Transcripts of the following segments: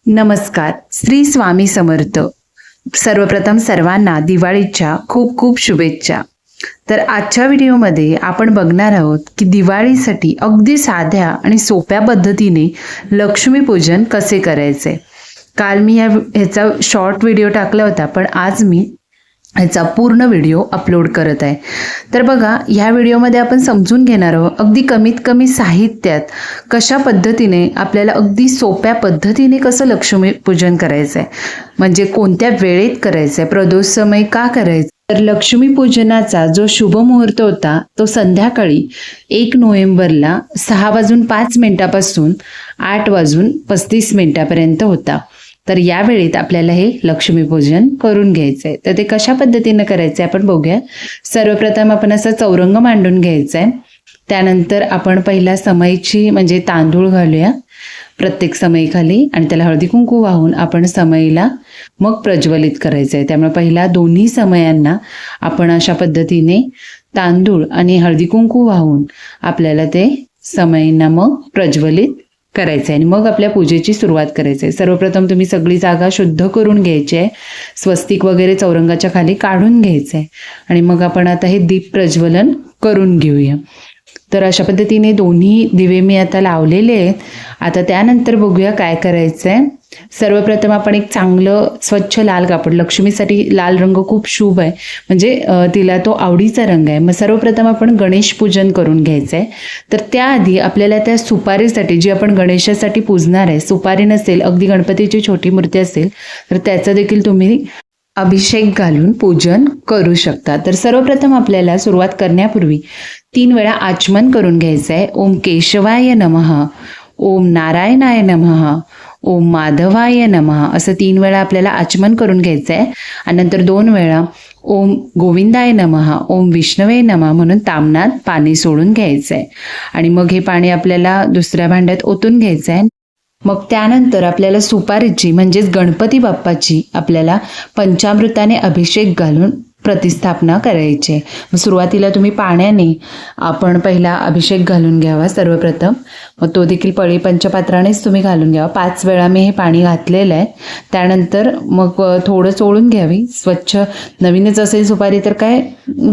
नमस्कार. श्री स्वामी समर्थ. सर्वप्रथम सर्वांना दिवाळीच्या खूप खूप शुभेच्छा. तर आजच्या व्हिडिओमध्ये आपण बघणार आहोत की दिवाळीसाठी अगदी साध्या आणि सोप्या पद्धतीने लक्ष्मीपूजन कसे करायचे. काल मी ह्याचा शॉर्ट व्हिडिओ टाकला होता, पण आज मी ह्याचा पूर्ण व्हिडिओ अपलोड करत आहे. तर बघा, ह्या व्हिडिओमध्ये आपण समजून घेणार आहोत अगदी कमीत कमी साहित्यात कशा पद्धतीने आपल्याला अगदी सोप्या पद्धतीने कसं लक्ष्मीपूजन करायचं आहे, म्हणजे कोणत्या वेळेत करायचं आहे, प्रदोष समय का करायचं. तर लक्ष्मीपूजनाचा जो शुभ मुहूर्त होता तो संध्याकाळी 1 नोव्हेंबरला 6:05 8:35 होता. तर या वेळेत आपल्याला हे लक्ष्मीपूजन करून घ्यायचं आहे. तर ते कशा पद्धतीनं करायचं आहे आपण बघूया. सर्वप्रथम आपण असं चौरंग मांडून घ्यायचं आहे. त्यानंतर आपण पहिला समईची म्हणजे तांदूळ घालूया प्रत्येक समईखाली आणि त्याला हळदी कुंकू वाहून आपण समईला मग प्रज्वलित करायचं आहे. त्यामुळे पहिला दोन्ही समयांना आपण अशा पद्धतीने तांदूळ आणि हळदी कुंकू वाहून आपल्याला ते समईंना मग प्रज्वलित करायचं आहे आणि मग आपल्या पूजेची सुरुवात करायची आहे. सर्वप्रथम तुम्ही सगळी जागा शुद्ध करून घ्यायची आहे. स्वस्तिक वगैरे चौरंगाच्या खाली काढून घ्यायचं आहे आणि मग आपण आता हे दीप प्रज्वलन करून घेऊया. तर अशा पद्धतीने दोन्ही दिवे मी आता लावलेले आहेत. आता त्यानंतर बघूया काय करायचं आहे. सर्वप्रथम आपण एक चांगलं स्वच्छ लाल कापड, लक्ष्मीसाठी लाल रंग खूप शुभ आहे, म्हणजे तिला तो आवडीचा रंग आहे. मग सर्वप्रथम आपण गणेश पूजन करून घ्यायचं आहे. तर त्याआधी आपल्याला त्या सुपारीसाठी, जी आपण गणेशासाठी पूजणार आहे, सुपारी नसेल, अगदी गणपतीची छोटी मूर्ती असेल तर त्याचं देखील तुम्ही अभिषेक घालून पूजन करू शकता. तर सर्वप्रथम आपल्याला सुरुवात करण्यापूर्वी 3 वेळा आचमन करून घ्यायचं आहे. ओम केशवाय नमः, ओम नारायणाय नमः, ओम माधवाय नमः असं 3 वेळा आपल्याला आचमन करून घ्यायचं आहे. आणि नंतर 2 वेळा ओम गोविंदाय नमः, ओम विष्णवे नमः म्हणून तामनात पाणी सोडून घ्यायचं आहे. आणि मग हे पाणी आपल्याला दुसऱ्या भांड्यात ओतून घ्यायचं आहे. मग त्यानंतर आपल्याला सुपारीची म्हणजेच गणपती बाप्पाची आपल्याला पंचामृताने अभिषेक घालून प्रतिस्थापना करायची आहे. मग सुरुवातीला तुम्ही पाण्याने आपण पहिला अभिषेक घालून घ्यावा सर्वप्रथम. मग तो देखील पळी पंचपात्रानेच तुम्ही घालून घ्यावा. 5 वेळा मी हे पाणी घातलेलं आहे. त्यानंतर मग थोडं चोळून घ्यावी. स्वच्छ नवीनच असेल सुपारी तर काय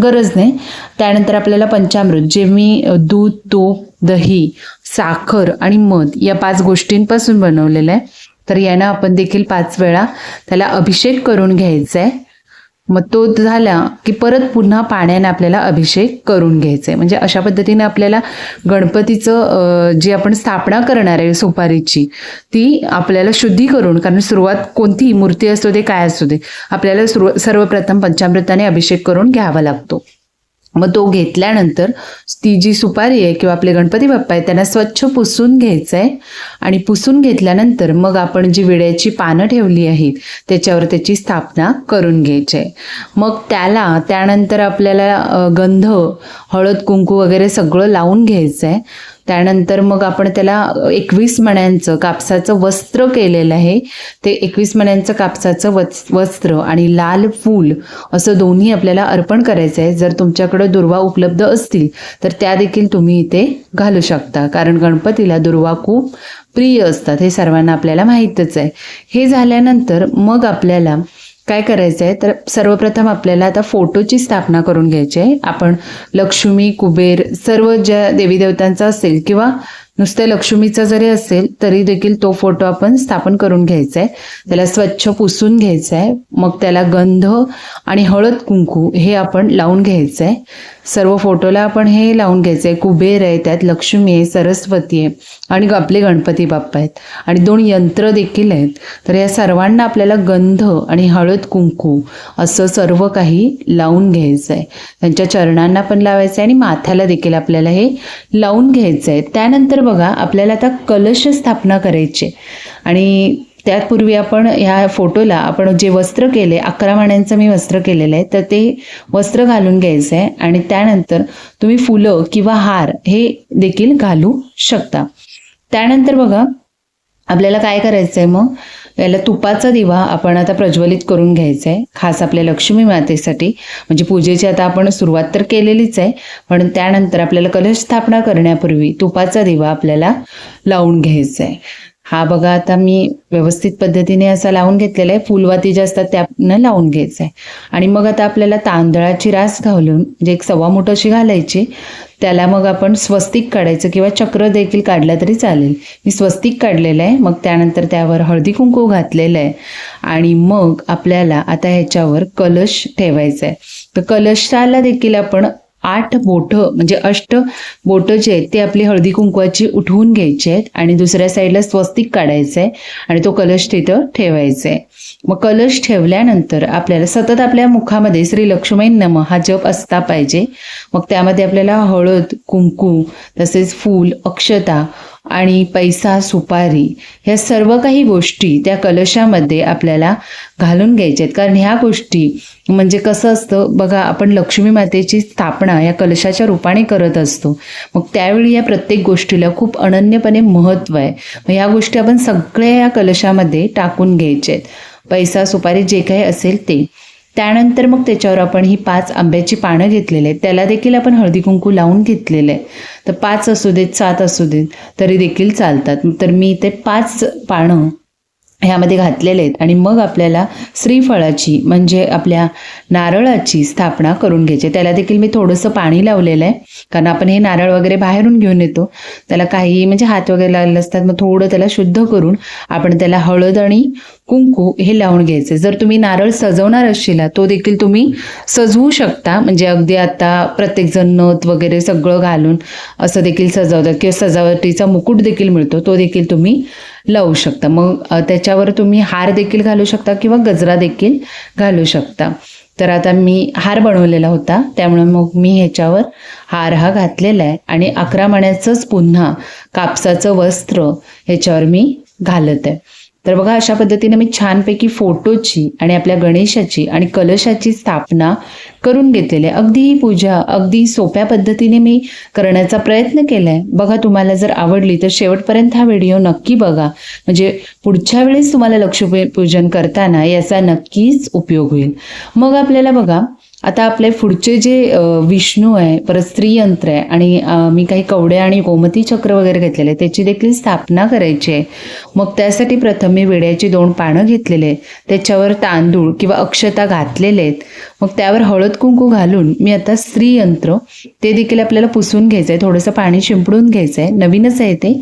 गरज नाही. त्यानंतर आपल्याला पंचामृत, जे मी दूध, तूप, दही, साखर आणि मध या 5 गोष्टींपासून बनवलेलं आहे. तर यानं आपण देखील 5 वेळा त्याला अभिषेक करून घ्यायचा आहे. मग तो झाला की परत पुन्हा पाण्याने आपल्याला अभिषेक करून घ्यायचा आहे. म्हणजे अशा पद्धतीने आपल्याला गणपतीचं जी आपण स्थापना करणार आहे सुपारीची, ती आपल्याला शुद्धी करून, कारण सुरुवात कोणतीही मूर्ती असतो दे काय असू दे, आपल्याला सर्वप्रथम पंचामृताने अभिषेक करून घ्यावा लागतो. मग तो घेतल्यानंतर ती जी सुपारी आहे किंवा आपले गणपती बाप्पा आहे त्यांना स्वच्छ पुसून घ्यायचं आहे. आणि पुसून घेतल्यानंतर मग आपण जी विड्याची पानं ठेवली आहेत त्याच्यावर त्याची स्थापना करून घ्यायची आहे. मग त्यानंतर आपल्याला गंध, हळद, कुंकू वगैरे सगळं लावून घ्यायचं आहे. त्यानंतर मग आपण त्याला 21 मण्यांचं कापसाचं वस्त्र केलेलं आहे. ते 21 मण्यांचं कापसाचं वस्त्र आणि लाल फूल असं दोन्ही आपल्याला अर्पण करायचं आहे. जर तुमच्याकडं दुर्वा उपलब्ध असतील तर त्या देखील तुम्ही इथे घालू शकता, कारण गणपतीला दुर्वा खूप प्रिय असतात, हे सर्वांना आपल्याला माहीतच आहे. हे झाल्यानंतर मग आपल्याला काय करायचं आहे, तर सर्वप्रथम आपल्याला आता फोटोची स्थापना करून घ्यायची आहे. आपण लक्ष्मी, कुबेर, सर्व ज्या देवी देवतांचा असेल किंवा नुसत्या लक्ष्मीचा जरी असेल तरी देखील तो फोटो आपण स्थापन करून घ्यायचा आहे. त्याला स्वच्छ पुसून घ्यायचं आहे. मग त्याला गंध आणि हळद कुंकू हे आपण लावून घ्यायचं आहे. सर्व फोटोला आपण हे लावून घ्यायचं आहे. कुबेर आहे, त्यात लक्ष्मी आहे, सरस्वती आहे आणि आपले गणपती बाप्पा आहेत आणि 2 यंत्र देखील आहेत. तर या सर्वांना आपल्याला गंध आणि हळद कुंकू असं सर्व काही लावून घ्यायचं आहे. त्यांच्या चरणांना पण लावायचं आहे आणि माथ्याला देखील आपल्याला हे लावून घ्यायचं आहे. त्यानंतर बघा, आपल्याला आता कलश स्थापना करायची आणि त्यापूर्वी आपण ह्या फोटोला आपण जे वस्त्र केले, 11 मण्यांचं मी वस्त्र केलेलं आहे, तर ते वस्त्र घालून घ्यायचं आहे. आणि त्यानंतर तुम्ही फुलं किंवा हार हे देखील घालू शकता. त्यानंतर बघा, आपल्याला काय करायचं आहे, मग याला तुपाचा दिवा आपण आता प्रज्वलित करून घ्यायचा आहे, खास आपल्या लक्ष्मी मातेसाठी. म्हणजे पूजेची आता आपण सुरुवात तर केलेलीच आहे, पण त्यानंतर आपल्याला कलश स्थापना करण्यापूर्वी तुपाचा दिवा आपल्याला लावून घ्यायचा आहे. हा बघा आता मी व्यवस्थित पद्धतीने असा लावून घेतलेला आहे. फुलवाती ज्या असतात त्यानं लावून घ्यायचं आहे. आणि मग आता आपल्याला तांदळाची रास घालून म्हणजे 1 मूठ अशी घालायची. त्याला मग आपण स्वस्तिक काढायचं किंवा चक्र देखील काढला तरी चालेल. मी स्वस्तिक काढलेलं आहे. मग त्यानंतर त्यावर हळदी कुंकू घातलेलं आहे. आणि मग आपल्याला आता ह्याच्यावर कलश ठेवायचा आहे. तर कलशाला देखील आपण 8 बोटं म्हणजे अष्ट बोटं जे आहेत ते आपली हळदी कुंकवाची उठवून घ्यायची आहेत आणि दुसऱ्या साईडला स्वस्तिक काढायचं आहे आणि तो कलश तिथं ठेवायचा आहे. मग कलश ठेवल्यानंतर आपल्याला सतत आपल्या मुखामध्ये श्री लक्ष्मी नमः हा जप असता पाहिजे. मग त्यामध्ये आपल्याला हळद, कुंकू, तसेच फूल, अक्षता आणि पैसा, सुपारी ह्या सर्व काही गोष्टी त्या कलशामध्ये आपल्याला घालून घ्यायच्या आहेत. कारण ह्या गोष्टी म्हणजे कसं असतं बघा, आपण लक्ष्मी मातेची स्थापना या कलशाच्या रूपाने करत असतो. मग त्यावेळी या प्रत्येक गोष्टीला खूप अनन्यपणे महत्त्व आहे. मग ह्या गोष्टी आपण सगळ्या या कलशामध्ये टाकून घ्यायच्या आहेत. पैसा, सुपारी जे काही असेल ते. त्यानंतर मग त्याच्यावर आपण ही 5 आंब्याची पानं घेतलेली आहेत. त्याला देखील आपण हळदी कुंकू लावून घेतलेलं आहे. तर 5 असू देत, 7 असू देत तरी देखील चालतात. तर मी इथे 5 पानं ह्यामध्ये घातलेले आहेत. आणि मग आपल्याला श्रीफळाची म्हणजे आपल्या नारळाची स्थापना करून घ्यायची. त्याला देखील मी थोडंसं पाणी लावलेलं आहे. कारण आपण हे नारळ वगैरे बाहेरून घेऊन येतो, त्याला काही म्हणजे हात वगैरे लागलेले असतात. मग थोडं त्याला शुद्ध करून आपण त्याला हळद आणि कुंकू हे लावून घ्यायचे. जर तुम्ही नारळ सजवणार असशीला तो देखील तुम्ही सजवू शकता. म्हणजे अगदी आता प्रत्येकजण नथ वगैरे सगळं घालून असं देखील सजवतात किंवा सजावटीचा मुकुट देखील मिळतो, तो देखील तुम्ही लावू शकता. मग त्याच्यावर तुम्ही हार देखील घालू शकता किंवा गजरा देखील घालू शकता. तर आता मी हार बनवलेला होता त्यामुळे मग मी ह्याच्यावर हार हा घातलेला आहे. आणि 11 मण्याचंच पुन्हा कापसाचं वस्त्र ह्याच्यावर मी घालत आहे. तर बघा अशा पद्धतीने मी छानपैकी फोटोची आणि आपल्या गणेशाची आणि कलशाची स्थापना करून घेतलेली आहे. अगदी ही पूजा अगदी सोप्या पद्धतीने मी करण्याचा प्रयत्न केला आहे. बघा तुम्हाला जर आवडली तर शेवटपर्यंत हा व्हिडिओ नक्की बघा. म्हणजे पुढच्या वेळेस तुम्हाला लक्ष्मीपूजन करताना याचा नक्कीच उपयोग होईल. मग आपल्याला बघा आता आपले पुढचे जे विष्णू आहे, परत श्रीयंत्र आहे आणि मी काही कवड्या आणि गोमती चक्र वगैरे घेतलेले आहे त्याची देखील स्थापना करायची आहे. मग त्यासाठी प्रथम मी विड्याची 2 पानं घेतलेले आहेत. त्याच्यावर तांदूळ किंवा अक्षता घातलेले आहेत. मग त्यावर हळद कुंकू घालून मी आता श्रीयंत्र ते देखील आपल्याला पुसून घ्यायचं आहे. थोडंसं पाणी शिंपडून घ्यायचं आहे. नवीनच आहे ते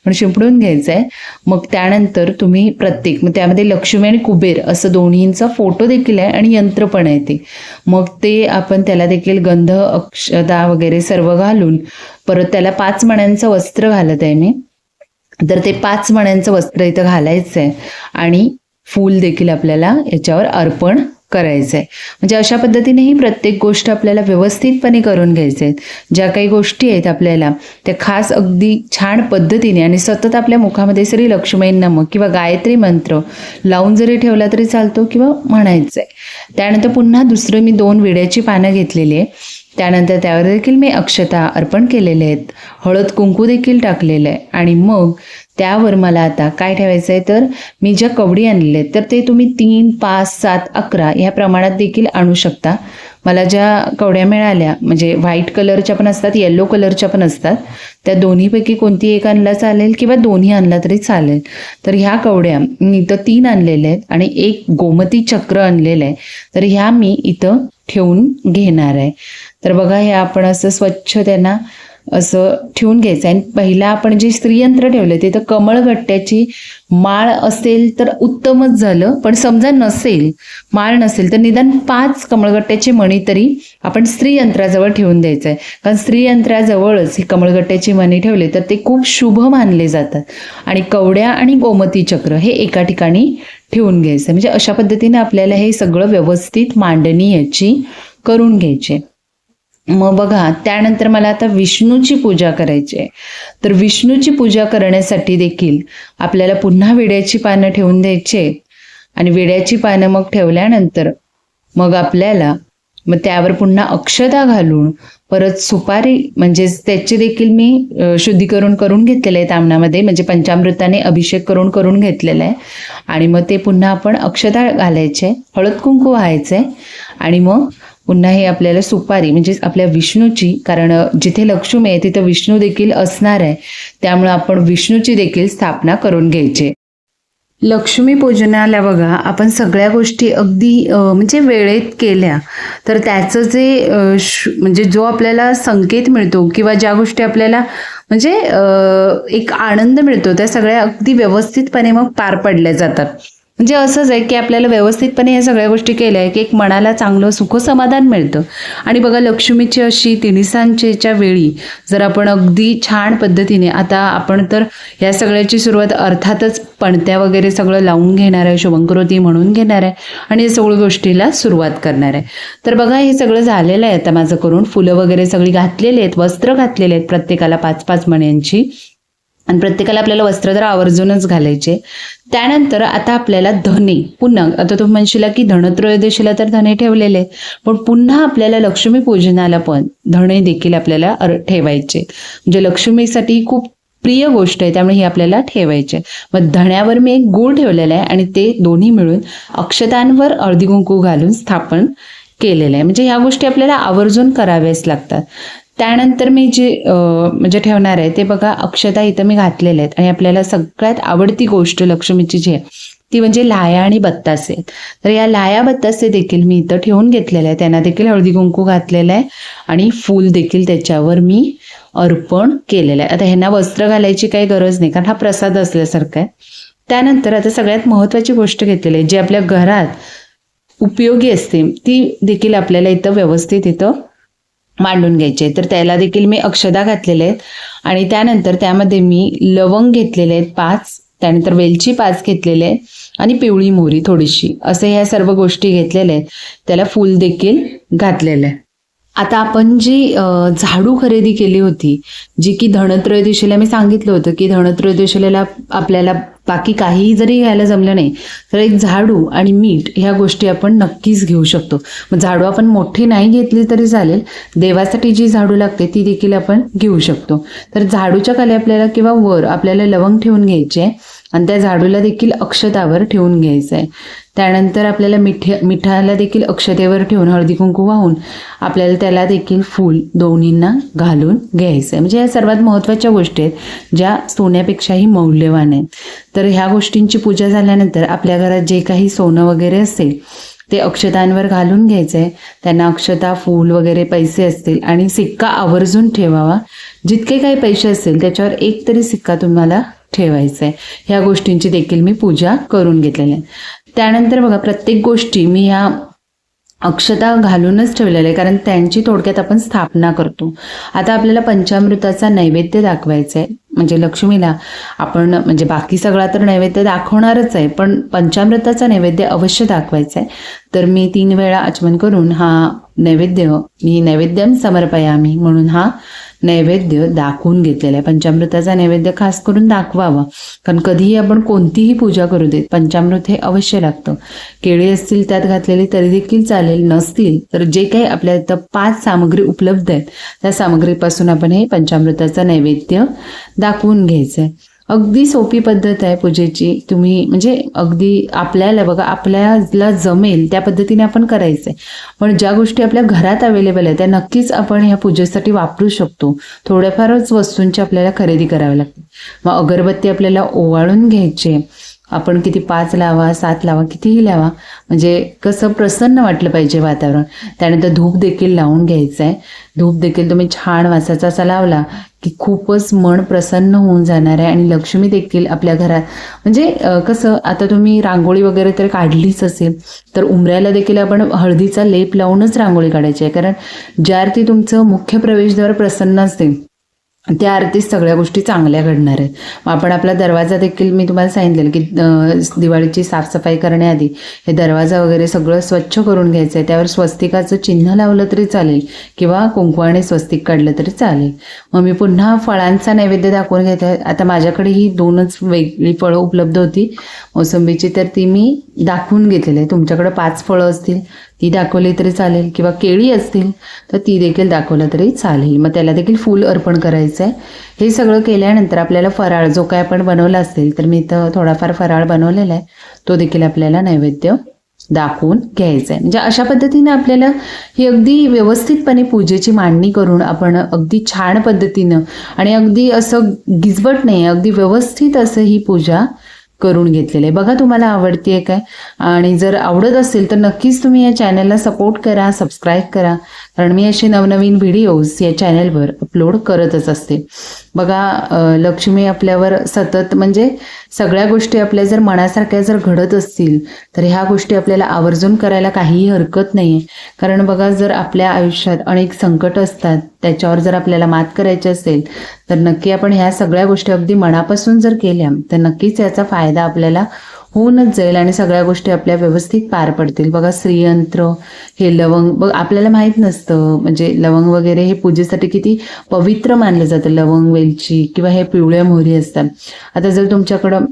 पण शिंपडून घ्यायचं आहे. मग त्यानंतर तुम्ही प्रत्येक मग त्यामध्ये लक्ष्मी आणि कुबेर असं दोन्हींचा फोटो देखील आहे आणि यंत्र पण आहे ते. मग ते आपण त्याला देखील गंध, अक्षता वगैरे सर्व घालून परत त्याला 5 मण्यांचं वस्त्र घालत आहे मी. तर ते 5 मण्यांचं वस्त्र इथं घालायचं आहे आणि फूल देखील आपल्याला याच्यावर अर्पण करायचं आहे. म्हणजे अशा पद्धतीने ही प्रत्येक गोष्ट आपल्याला व्यवस्थितपणे करून घ्यायचे आहेत. ज्या काही गोष्टी आहेत आपल्याला त्या खास अगदी छान पद्धतीने आणि सतत आपल्या मुखामध्ये श्री लक्ष्मी नमः किंवा गायत्री मंत्र लावून जरी ठेवला तरी चालतो किंवा म्हणायचं आहे. त्यानंतर पुन्हा दुसरं मी 2 विड्याची पानं घेतलेली आहे. त्यानंतर त्यावर देखील मी अक्षता अर्पण केलेले आहेत. हळद कुंकू देखील टाकलेलं आहे. आणि मग त्यावर मला आता काय ठेवायचं आहे तर मी ज्या कवडी आणलेल्या आहेत तर ते तुम्ही 3, 5, 7, 11 ह्या प्रमाणात देखील आणू शकता. मला ज्या कवड्या मिळाल्या म्हणजे व्हाईट कलरच्या पण असतात, येलो कलरच्या पण असतात. त्या दोन्हीपैकी कोणती एक आणला चालेल किंवा दोन्ही आणला तरी चालेल. तर ह्या कवड्या मी इथं 3 आणलेल्या आहेत आणि एक गोमती चक्र आणलेलं आहे. तर ह्या मी इथं ठेवून घेणार आहे. तर बघा हे आपण असं स्वच्छ त्यांना असं ठेवून घ्यायचं आहे. आणि पहिला आपण जे श्रीयंत्र ठेवलं तिथं कमळगट्ट्याची माळ असेल तर उत्तमच झालं. पण समजा नसेल, माळ नसेल तर निदान 5 कमळगट्ट्याची मणी तरी आपण श्रीयंत्राजवळ ठेवून द्यायचं आहे. कारण श्रीयंत्राजवळच ही कमळगट्ट्याची मणी ठेवली तर ते खूप शुभ मानले जातात. आणि कवड्या आणि गोमती चक्र हे एका ठिकाणी ठेवून घ्यायचं. म्हणजे अशा पद्धतीने आपल्याला हे सगळं व्यवस्थित मांडणी याची करून घ्यायची. मग बघा त्यानंतर मला आता विष्णूची पूजा करायची आहे. तर विष्णूची पूजा करण्यासाठी देखील आपल्याला पुन्हा विड्याची पानं ठेवून द्यायची आहेत. आणि विड्याची पानं मग ठेवल्यानंतर मग आपल्याला मग त्यावर पुन्हा अक्षता घालून परत सुपारी म्हणजेच त्याचे देखील मी शुद्धीकरण करून घेतलेलं आहे तामणामध्ये. म्हणजे पंचामृताने अभिषेक करून घेतलेला आहे. आणि मग ते पुन्हा आपण अक्षता घालायचे, हळद कुंकू व्हायचे आणि मग पुन्हा हे आपल्याला सुपारी म्हणजेच आपल्या विष्णूची, कारण जिथे लक्ष्मी आहे तिथे विष्णू देखील असणार आहे, त्यामुळे आपण विष्णूची देखील स्थापना करून घ्यायची. लक्ष्मी पूजनाला बघा आपण सगळ्या गोष्टी अगदी म्हणजे वेळेत केल्या तर त्याचं जे म्हणजे जो आपल्याला संकेत मिळतो किंवा ज्या गोष्टी आपल्याला म्हणजे एक आनंद मिळतो त्या सगळ्या अगदी व्यवस्थितपणे मग पार पडल्या जातात. म्हणजे असंच आहे की आपल्याला व्यवस्थितपणे या सगळ्या गोष्टी केल्या की एक मनाला चांगलं सुख समाधान मिळतं. आणि बघा लक्ष्मीची अशी तिन्हीसांजेच्या वेळी जर आपण अगदी छान पद्धतीने, आता आपण तर या सगळ्याची सुरुवात अर्थातच पणत्या वगैरे सगळं लावून घेणार आहे, शुभंकरोती म्हणून घेणार आहे आणि या सगळ्या गोष्टीला सुरुवात करणार आहे. तर बघा हे सगळं झालेलं आहे आता माझं करून. फुलं वगैरे सगळी घातलेली आहेत, वस्त्र घातलेले आहेत प्रत्येकाला 5-5 मण्यांची, आणि प्रत्येकाला आपल्याला वस्त्र तर आवर्जूनच घालायचे. त्यानंतर आता आपल्याला धने, पुन्हा आता तुम्ही म्हणशील की धनत्रयोदशीला तर धने ठेवलेले, पण पुन्हा आपल्याला लक्ष्मी पूजनाला पण धणे देखील आपल्याला ठेवायचे. म्हणजे लक्ष्मीसाठी खूप प्रिय गोष्ट आहे त्यामुळे हे आपल्याला ठेवायचे. मग धण्यावर मी एक गूळ ठेवलेला आहे आणि ते दोन्ही मिळून अक्षतांवर हळदी कुंकू घालून स्थापन केलेलं आहे. म्हणजे ह्या गोष्टी आपल्याला आवर्जून कराव्याच लागतात. त्यानंतर मी जे म्हणजे ठेवणार आहे ते बघा अक्षता इथं मी घातलेल्या आहेत. आणि आपल्याला सगळ्यात आवडती गोष्ट लक्ष्मीची जी आहे ती म्हणजे लाया आणि बत्तासे. तर या लाया बत्तासे देखील मी इथं ठेवून घेतलेल्या आहे, त्यांना देखील हळदी कुंकू घातलेलं आहे आणि फूल देखील त्याच्यावर मी अर्पण केलेलं आहे. आता ह्यांना वस्त्र घालायची काही गरज नाही कारण हा प्रसाद असल्यासारखा आहे. त्यानंतर आता सगळ्यात महत्त्वाची गोष्ट घेतलेली आहे जी आपल्या घरात उपयोगी असते ती देखील आपल्याला इथं व्यवस्थित इथं मांडून घ्यायचे. तर त्याला देखील मी अक्षदा घातलेले आहेत आणि त्यानंतर त्यामध्ये मी लवंग घेतलेले आहेत 5, त्यानंतर वेलची 5 घेतलेले आहेत आणि पिवळी मोहरी थोडीशी, असे ह्या सर्व गोष्टी घेतलेल्या आहेत. त्याला फूल देखील घातलेलं आहे. आता आपण जी झाडू खरेदी केली होती, जी की धनत्रयोदशीला मी सांगितलं होतं की धनत्रयोदशीला आपल्याला बाकी काहीही जरी घ्यायला जमलं नाही तर एक झाडू आणि मीठ ह्या गोष्टी आपण नक्कीच घेऊ शकतो. मग झाडू आपण मोठी नाही घेतली तरी चालेल, देवासाठी जी झाडू लागते ती देखील आपण घेऊ शकतो. तर झाडूच्या खाली आपल्याला किंवा वर आपल्याला लवंग ठेवून घ्यायचे आहे आणि त्या झाडूला देखील अक्षतावर ठेवून घ्यायचं आहे. त्यानंतर आपल्याला मिठाला देखील अक्षतेवर ठेवून हळदी कुंकू वाहून आपल्याला त्याला देखील फूल दोन्हींना घालून घ्यायचं आहे. म्हणजे या सर्वात महत्त्वाच्या गोष्टी आहेत ज्या सोन्यापेक्षाही मौल्यवान आहेत. तर ह्या गोष्टींची पूजा झाल्यानंतर आपल्या घरात जे काही सोनं वगैरे असेल ते अक्षतांवर घालून घ्यायचं आहे. त्यांना अक्षता, फूल वगैरे, पैसे असतील आणि सिक्का आवर्जून ठेवावा. जितके काही पैसे असतील त्याच्यावर एक तरी सिक्का तुम्हाला ठेवायचा आहे. ह्या गोष्टींची देखील मी पूजा करून घेतलेल्या आहे. त्यानंतर बघा प्रत्येक गोष्टी मी ह्या अक्षता घालूनच ठेवलेलं आहे कारण त्यांची थोडक्यात आपण स्थापना करतो. आता आपल्याला पंचामृताचा नैवेद्य दाखवायचा आहे. म्हणजे लक्ष्मीला आपण म्हणजे बाकी सगळा तर नैवेद्य दाखवणारच आहे पण पंचामृताचा नैवेद्य अवश्य दाखवायचा आहे. तर मी 3 वेळा आचमन करून हा नैवेद्य मी नैवेद्यम समर्पयामी म्हणून हा नैवेद्य दाखवून घेतलेला आहे. पंचामृताचा नैवेद्य खास करून दाखवावा कारण कधीही आपण कोणतीही पूजा करू देत पंचामृत हे अवश्य लागतं. केळी असतील त्यात घातलेली तरी देखील चालेल, नसतील तर जे काही आपल्या इथं 5 सामग्री उपलब्ध आहेत त्या सामग्रीपासून आपण हे पंचामृताचा नैवेद्य दाखवून घ्यायचं आहे. अगदी सोपी पद्धत आहे पूजेची. तुम्ही म्हणजे अगदी आपल्याला बघा आपल्याला जमेल त्या पद्धतीने आपण करायचं आहे. पण ज्या गोष्टी आपल्या घरात अवेलेबल आहेत त्या नक्कीच आपण ह्या पूजेसाठी वापरू शकतो. थोड्याफारच वस्तूंची आपल्याला खरेदी करावी लागते. मग अगरबत्ती आपल्याला ओवाळून घ्यायची. आपण किती 5 लावा, 7 लावा, कितीही लावा, म्हणजे कसं प्रसन्न वाटलं पाहिजे वातावरण. त्यानंतर धूप देखील लावून घ्यायचं आहे. धूप देखील तुम्ही छान वासाचा असा लावला की खूपच मन प्रसन्न होऊन जाणार आहे. आणि लक्ष्मी देखील आपल्या घरात म्हणजे कसं आता तुम्ही रांगोळी वगैरे तर काढलीच असेल तर उंबऱ्याला देखील आपण हळदीचा लेप लावूनच रांगोळी काढायची आहे. कारण ज्या अर्थी तुमचं मुख्य प्रवेशद्वार प्रसन्न असेल त्या अर्थीच सगळ्या गोष्टी चांगल्या घडणार आहेत. मग आपण आपला दरवाजा देखील मी तुम्हाला सांगितलेलं की दिवाळीची साफसफाई करण्याआधी हे दरवाजा वगैरे सगळं स्वच्छ करून घ्यायचं आहे. त्यावर स्वस्तिकाचं चिन्ह लावलं तरी चालेल किंवा कुंकवाने स्वस्तिक काढलं तरी चालेल. मग मी पुन्हा फळांचा नैवेद्य दाखवून घेत आहे. आता माझ्याकडे ही 2च वेगळी फळं उपलब्ध होती मोसंबीची, तर ती मी दाखवून घेतलेली आहे. तुमच्याकडे 5 फळं असतील ती दाखवली तरी चालेल किंवा केळी असतील तर ती देखील दाखवलं तरी चालेल. मग त्याला देखील फूल अर्पण करायचं आहे. हे सगळं केल्यानंतर आपल्याला फराळ जो काय आपण बनवला असेल तर मी इथं थोडाफार फराळ बनवलेला आहे तो देखील आपल्याला नैवेद्य दाखवून घ्यायचं आहे. म्हणजे अशा पद्धतीने आपल्याला ही अगदी व्यवस्थितपणे पूजेची मांडणी करून आपण अगदी छान पद्धतीनं आणि अगदी असं गिजबट नाही, अगदी व्यवस्थित असं ही पूजा करून घेतलेलं आहे. बघा तुम्हाला आवडते काय, आणि जर आवडत असेल तर नक्कीच तुम्ही या चॅनलला सपोर्ट करा, सबस्क्राईब करा, कारण मी असे नवनवीन व्हिडिओज या चॅनलवर अपलोड करतच असते. बघा लक्ष्मी आपल्यावर सतत म्हणजे सगळ्या गोष्टी आपल्या जर मनासारख्या जर घडत असतील तर ह्या गोष्टी आपल्याला आवर्जून करायला काहीही हरकत नाही आहे. कारण बघा जर आपल्या आयुष्यात अनेक संकट असतात, त्याच्यावर जर आपल्याला मात करायची असेल तर नक्की आपण ह्या सगळ्या गोष्टी अगदी मनापासून जर केल्या तर नक्कीच याचा फायदा आपल्याला होऊनच जाईल आणि सगळ्या गोष्टी आपल्या व्यवस्थित पार पडतील. बघा श्रीयंत्र, हे लवंग, बघ आपल्याला माहीत नसतं म्हणजे लवंग वगैरे हे पूजेसाठी किती पवित्र मानलं जातं. लवंग, वेलची किंवा हे पिवळ्या मोहरी असतात. आता जर तुमच्याकडं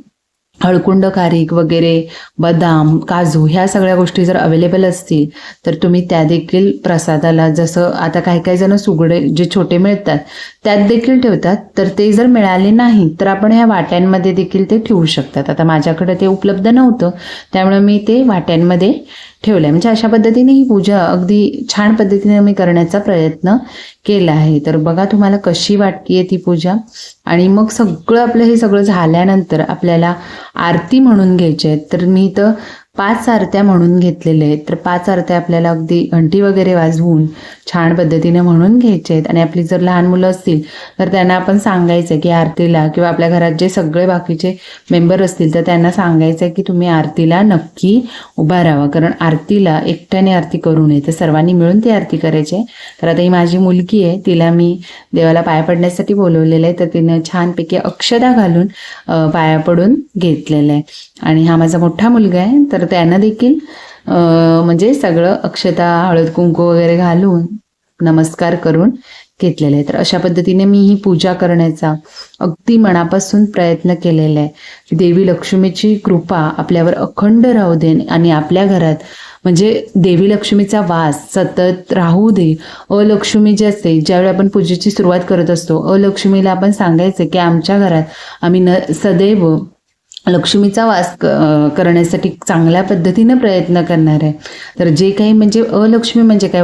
हळकुंड खारीक वगैरे, बदाम, काजू ह्या सगळ्या गोष्टी जर अवेलेबल असतील तर तुम्ही त्या देखील प्रसादाला, जसं आता काही काही जण सुगडे जे छोटे मिळतात त्यात देखील ठेवतात, तर ते जर मिळाले नाही तर आपण ह्या वाट्यांमध्ये देखील ते ठेवू शकतात. आता माझ्याकडे ते उपलब्ध नव्हतं त्यामुळे मी ते वाट्यांमध्ये ठेवलं. म्हणजे अशा पद्धतीने ही पूजा अगदी छान पद्धतीने मी करण्याचा प्रयत्न केला आहे. तर बघा तुम्हाला कशी वाटते ती पूजा. आणि मग सगळं आपलं हे सगळं झाल्यानंतर आपल्याला आरती म्हणून घ्यायच्या आहेत. तर मी तर 5 आरत्या म्हणून घेतलेल्या आहेत. तर 5 आरत्या आपल्याला अगदी घंटी वगैरे वाजवून छान पद्धतीने म्हणून घ्यायचे आहेत. आणि आपली जर लहान मुलं असतील तर त्यांना आपण सांगायचं की आरतीला, किंवा आपल्या घरात जे सगळे बाकीचे मेंबर असतील तर त्यांना सांगायचं की तुम्ही आरतीला नक्की उभा राहावा, कारण आरतीला एकट्याने आरती करू नये, तर सर्वांनी मिळून ती आरती करायची आहे. तर आता ही माझी मुलगी आहे, तिला मी देवाला पाया पडण्यासाठी बोलवलेलं आहे, तर तिनं छानपैकी अक्षता घालून पाया पडून घेतलेलं आहे. आणि हा माझा मोठा मुलगा आहे, तर त्यानं देखील म्हणजे सगळं अक्षता, हळद कुंकू वगैरे घालून नमस्कार करून घेतलेले आहे. तर अशा पद्धतीने मी ही पूजा करण्याचा अगदी मनापासून प्रयत्न केलेला आहे की देवी लक्ष्मीची कृपा आपल्यावर अखंड राहू दे आणि आपल्या घरात म्हणजे देवी लक्ष्मीचा वास सतत राहू दे. अलक्ष्मी जी असते, ज्यावेळी आपण पूजेची सुरुवात करत असतो, अलक्ष्मीला आपण सांगायचं की आमच्या घरात आम्ही सदैव लक्ष्मीचा वास करण्यासाठी चांगल्या पद्धतीनं प्रयत्न करणार आहे. तर जे काही म्हणजे अलक्ष्मी म्हणजे काय,